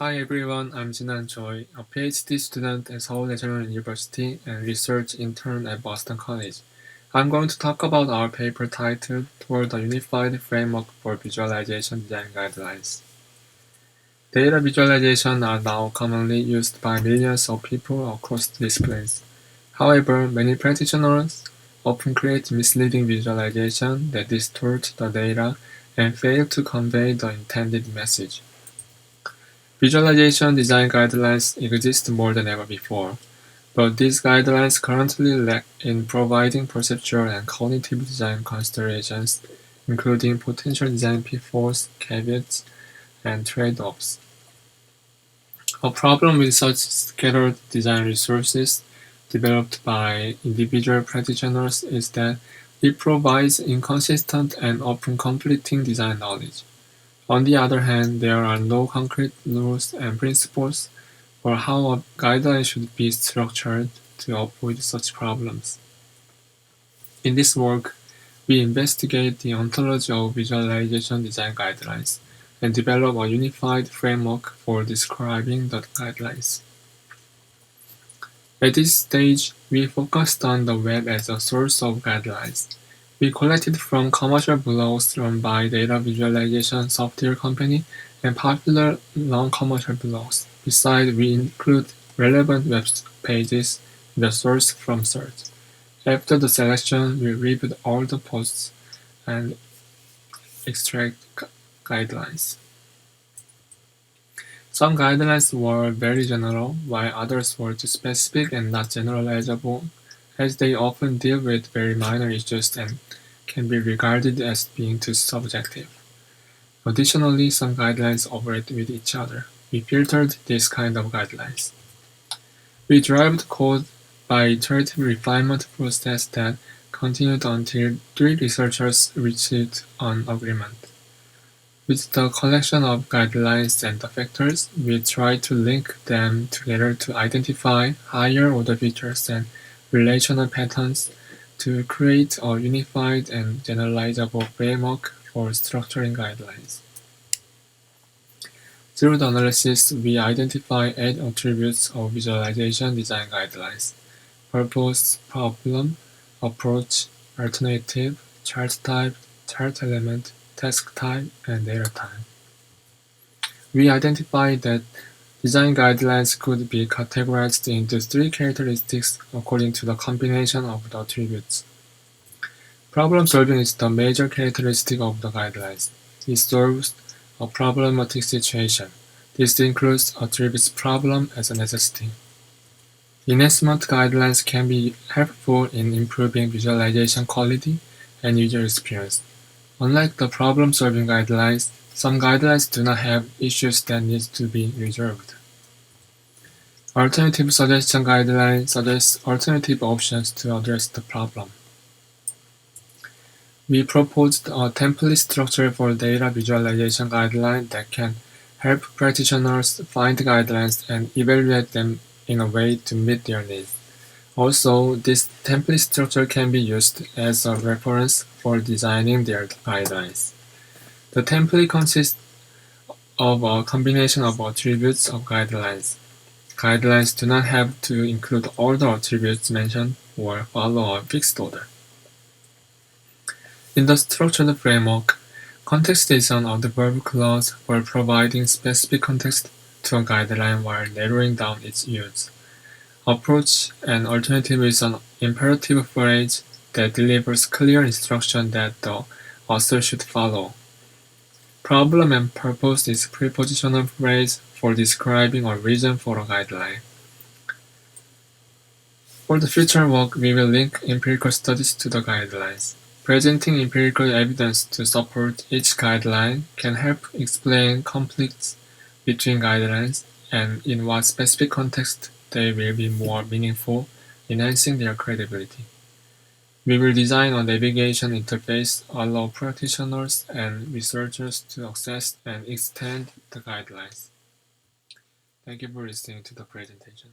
Hi everyone, I'm Jinhan Choi, a PhD student at Seoul National University and research intern at Boston College. I'm going to talk about our paper titled Toward a Unified Framework for Visualization Design Guidelines. Data visualization are now commonly used by millions of people across disciplines. However, many practitioners often create misleading visualization that distort the data and fail to convey the intended message. Visualization design guidelines exist more than ever before, but these guidelines currently lack in providing perceptual and cognitive design considerations, including potential design pitfalls, caveats, and trade-offs. A problem with such scattered design resources developed by individual practitioners is that it provides inconsistent and often conflicting design knowledge. On the other hand, there are no concrete rules and principles for how a guideline should be structured to avoid such problems. In this work, we investigate the ontology of visualization design guidelines and develop a unified framework for describing the guidelines. At this stage, we focused on the web as a source of guidelines. We collected from commercial blogs run by data visualization software company and popular non-commercial blogs. Besides, we include relevant web pages in the source from search. After the selection, we reviewed all the posts and extract guidelines. Some guidelines were very general, while others were too specific and not generalizable, as they often deal with very minor issues and can be regarded as being too subjective. Additionally, some guidelines overlap with each other. We filtered this kind of guidelines. We derived code by iterative refinement process that continued until 3 researchers reached an agreement. With the collection of guidelines and the factors, we try to link them together to identify higher-order features and relational patterns to create a unified and generalizable framework for structuring guidelines. Through the analysis, we identify 8 attributes of visualization design guidelines: purpose, problem, approach, alternative, chart type, chart element, task type, and data type. We identified that design guidelines could be categorized into 3 characteristics according to the combination of the attributes. Problem solving is the major characteristic of the guidelines. It solves a problematic situation. This includes attributes problem as a necessity. Enhancement guidelines can be helpful in improving visualization quality and user experience. Unlike the problem-solving guidelines, some guidelines do not have issues that need to be resolved. Alternative suggestion guideline suggests alternative options to address the problem. We proposed a template structure for data visualization guideline that can help practitioners find guidelines and evaluate them in a way to meet their needs. Also, this template structure can be used as a reference for designing their guidelines. The template consists of a combination of attributes of guidelines. Guidelines do not have to include all the attributes mentioned or follow a fixed order. In the structured framework, context is an adverb clause for providing specific context to a guideline while narrowing down its use. Approach and alternative is an imperative phrase that delivers clear instruction that the author should follow. Problem and purpose is a prepositional phrase for describing a reason for a guideline. For the future work, we will link empirical studies to the guidelines. Presenting empirical evidence to support each guideline can help explain conflicts between guidelines and in what specific context they will be more meaningful, enhancing their credibility. We will design a navigation interface allow practitioners and researchers to access and extend the guidelines. Thank you for listening to the presentation.